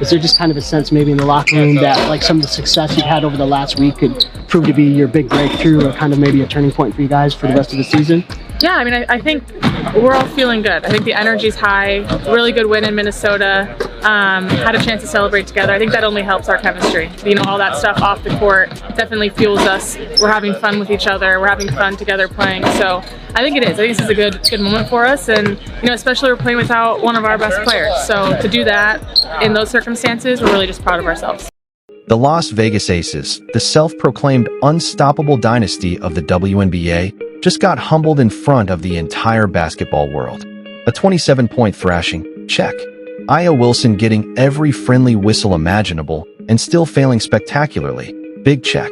is there just kind of a sense maybe in the locker room that like some of the success you've had over the last week could prove to be your big breakthrough or kind of maybe a turning point for you guys for the rest of the season? Yeah, I mean, I think we're all feeling good. I think the energy's high. Really good win in Minnesota. Had a chance to celebrate together. I think that only helps our chemistry. You know, all that stuff off the court definitely fuels us. We're having fun with each other. We're having fun together playing. So I think it is. I think this is a good moment for us, and you know, especially we're playing without one of our best players. So to do that in those circumstances, we're really just proud of ourselves. The Las Vegas Aces, the self-proclaimed unstoppable dynasty of the WNBA, just got humbled in front of the entire basketball world. A 27-point thrashing, check. Aya Wilson getting every friendly whistle imaginable and still failing spectacularly, big check.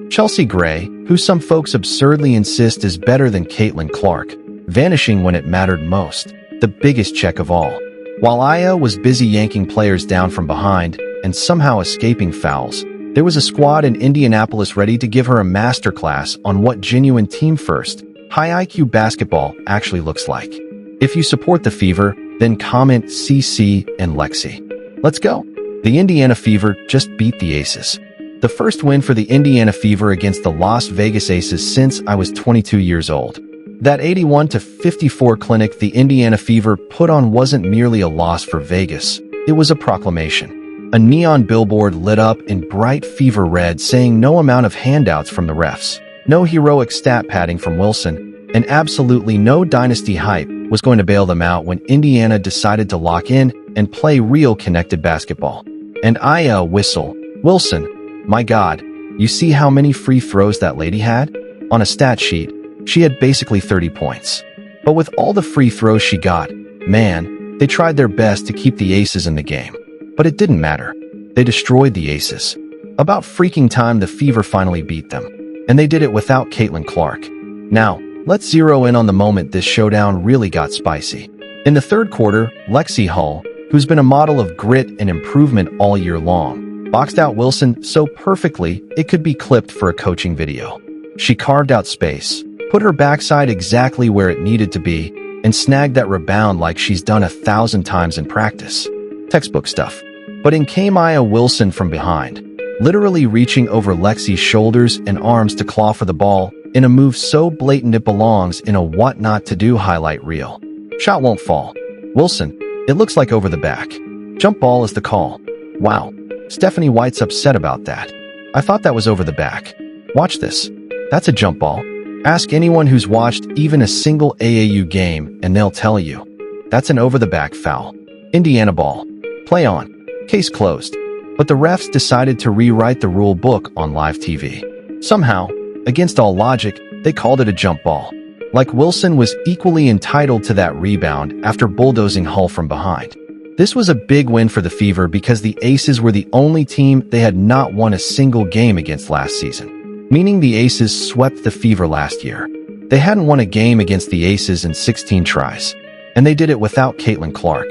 Chelsea Gray, who some folks absurdly insist is better than Caitlin Clark, vanishing when it mattered most, the biggest check of all. While Aya was busy yanking players down from behind and somehow escaping fouls, there was a squad in Indianapolis ready to give her a masterclass on what genuine team-first, high-IQ basketball actually looks like. If you support the Fever, then comment CC and Lexie. Let's go. The Indiana Fever just beat the Aces. The first win for the Indiana Fever against the Las Vegas Aces since I was 22 years old. That 81-54 clinic the Indiana Fever put on wasn't merely a loss for Vegas, it was a proclamation. A neon billboard lit up in bright fever red saying no amount of handouts from the refs, no heroic stat padding from Wilson, and absolutely no dynasty hype was going to bail them out when Indiana decided to lock in and play real connected basketball. And Aya Wilson, my God, you see how many free throws that lady had? On a stat sheet, she had basically 30 points. But with all the free throws she got, man, they tried their best to keep the Aces in the game. But it didn't matter. They destroyed the Aces. About freaking time the Fever finally beat them. And they did it without Caitlin Clark. Now, let's zero in on the moment this showdown really got spicy. In the third quarter, Lexie Hull, who's been a model of grit and improvement all year long, boxed out Wilson so perfectly it could be clipped for a coaching video. She carved out space, put her backside exactly where it needed to be, and snagged that rebound like she's done 1,000 times in practice. Textbook stuff. But in came Aya Wilson from behind, literally reaching over Lexie's shoulders and arms to claw for the ball in a move so blatant it belongs in a what not to do highlight reel. Shot won't fall. Wilson, it looks like over the back. Jump ball is the call. Wow. Stephanie White's upset about that. I thought that was over the back. Watch this. That's a jump ball. Ask anyone who's watched even a single AAU game and they'll tell you. That's an over the back foul. Indiana ball. Play on. Case closed. But the refs decided to rewrite the rule book on live TV. Somehow, against all logic, they called it a jump ball. Like Wilson was equally entitled to that rebound after bulldozing Hull from behind. This was a big win for the Fever because the Aces were the only team they had not won a single game against last season, meaning the Aces swept the Fever last year. They hadn't won a game against the Aces in 16 tries, and they did it without Caitlin Clark.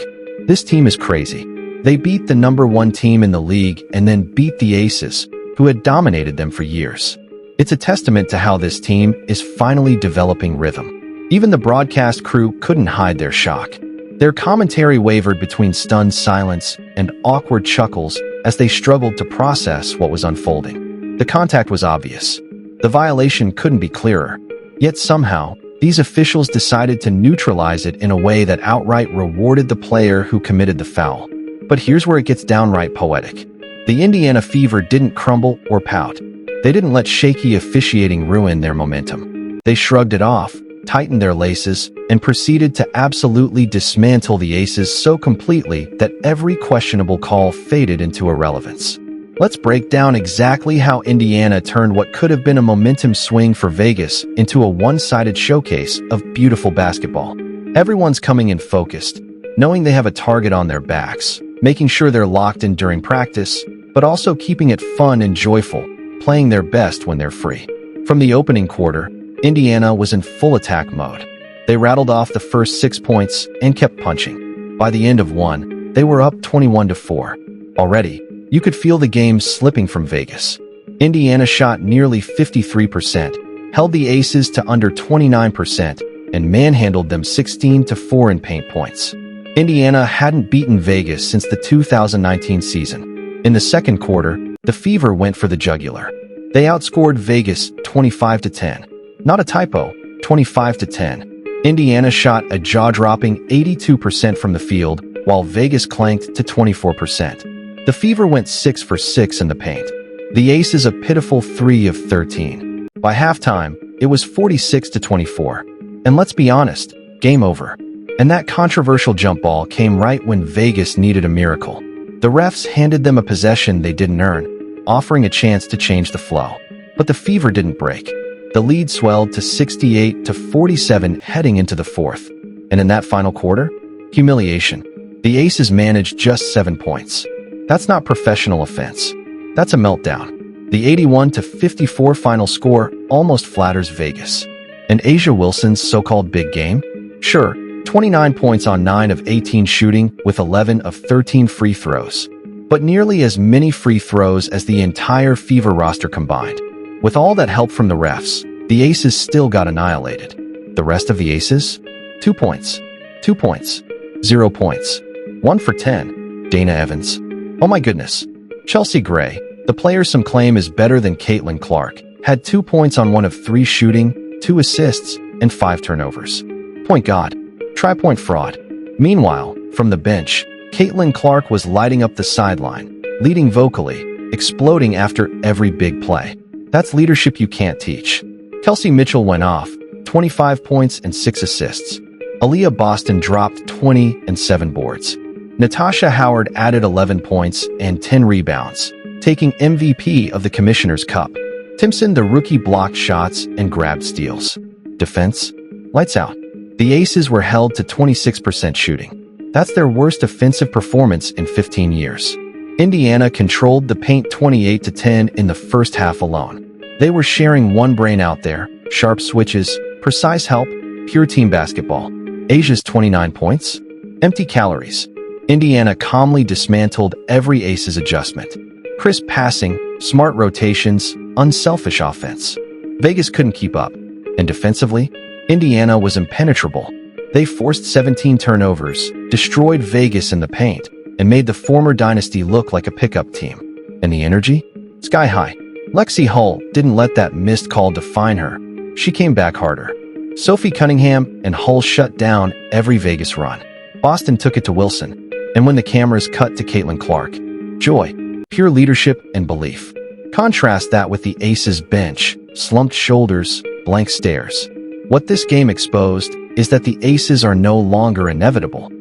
This team is crazy. They beat the #1 team in the league and then beat the Aces, who had dominated them for years. It's a testament to how this team is finally developing rhythm. Even the broadcast crew couldn't hide their shock. Their commentary wavered between stunned silence and awkward chuckles as they struggled to process what was unfolding. The contact was obvious. The violation couldn't be clearer. Yet somehow, these officials decided to neutralize it in a way that outright rewarded the player who committed the foul. But here's where it gets downright poetic. The Indiana Fever didn't crumble or pout. They didn't let shaky officiating ruin their momentum. They shrugged it off, tightened their laces, and proceeded to absolutely dismantle the Aces so completely that every questionable call faded into irrelevance. Let's break down exactly how Indiana turned what could have been a momentum swing for Vegas into a one-sided showcase of beautiful basketball. Everyone's coming in focused, knowing they have a target on their backs, making sure they're locked in during practice, but also keeping it fun and joyful, playing their best when they're free. From the opening quarter, Indiana was in full attack mode. They rattled off the first 6 points and kept punching. By the end of one, they were up 21-4. Already, you could feel the game slipping from Vegas. Indiana shot nearly 53%, held the Aces to under 29%, and manhandled them 16-4 in paint points. Indiana hadn't beaten Vegas since the 2019 season. In the second quarter, the Fever went for the jugular. They outscored Vegas 25-10. Not a typo, 25-10. Indiana shot a jaw-dropping 82% from the field, while Vegas clanked to 24%. The Fever went 6 for 6 in the paint. The Aces a pitiful 3 of 13. By halftime, it was 46-24. And let's be honest, game over. And that controversial jump ball came right when Vegas needed a miracle. The refs handed them a possession they didn't earn, offering a chance to change the flow. But the Fever didn't break. The lead swelled to 68-47 heading into the fourth. And in that final quarter, humiliation. The Aces managed just 7 points. That's not professional offense. That's a meltdown. The 81-54 final score almost flatters Vegas. And A'ja Wilson's so-called big game? Sure, 29 points on 9 of 18 shooting with 11 of 13 free throws. But nearly as many free throws as the entire Fever roster combined. With all that help from the refs, the Aces still got annihilated. The rest of the Aces? 2 points. 2 points. 0 points. 1 for 10. Dana Evans. Oh my goodness. Chelsea Gray, the player some claim is better than Caitlin Clark, had 2 points on 1 of 3 shooting, 2 assists, and 5 turnovers. Point God. Tri-point fraud. Meanwhile, from the bench, Caitlin Clark was lighting up the sideline, leading vocally, exploding after every big play. That's leadership you can't teach. Kelsey Mitchell went off, 25 points and 6 assists. Aaliyah Boston dropped 20 and 7 boards. Natasha Howard added 11 points and 10 rebounds, taking MVP of the Commissioner's Cup. Timpson the rookie blocked shots and grabbed steals. Defense? Lights out. The Aces were held to 26% shooting. That's their worst offensive performance in 15 years. Indiana controlled the paint 28-10 in the first half alone. They were sharing one brain out there, sharp switches, precise help, pure team basketball. A'ja's 29 points? Empty calories. Indiana calmly dismantled every Aces adjustment. Crisp passing, smart rotations, unselfish offense. Vegas couldn't keep up. And defensively, Indiana was impenetrable. They forced 17 turnovers, destroyed Vegas in the paint, and made the former dynasty look like a pickup team. And the energy? Sky high. Lexie Hull didn't let that missed call define her. She came back harder. Sophie Cunningham and Hull shut down every Vegas run. Boston took it to Wilson. And when the cameras cut to Caitlin Clark, joy, pure leadership and belief. Contrast that with the Aces bench, slumped shoulders, blank stares. What this game exposed is that the Aces are no longer inevitable.